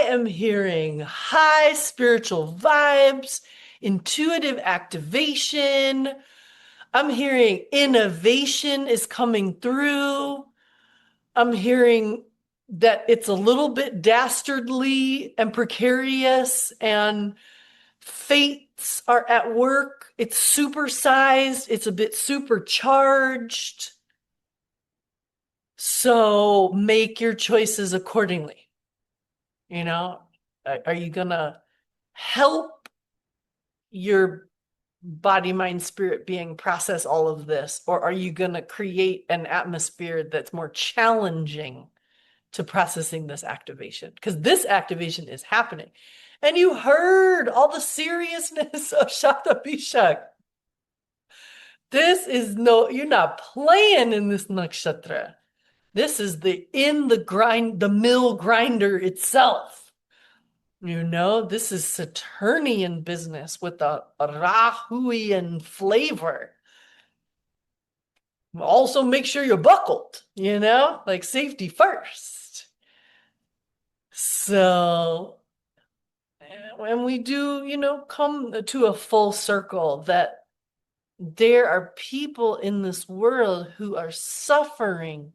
am hearing high spiritual vibes, intuitive activation. I'm hearing innovation is coming through. I'm hearing that it's a little bit dastardly and precarious, and fates are at work. It's supersized, it's a bit supercharged. So make your choices accordingly. You know, are you gonna help your body, mind, spirit being process all of this? Or are you gonna create an atmosphere that's more challenging to processing this activation? Because this activation is happening. And you heard all the seriousness of Shakta Bishak. This is no, you're not playing in this nakshatra. This is the in the grind, the mill grinder itself. This is Saturnian business with a Rahuian flavor. Also, make sure you're buckled, like safety first. So, when we do, come to a full circle that there are people in this world who are suffering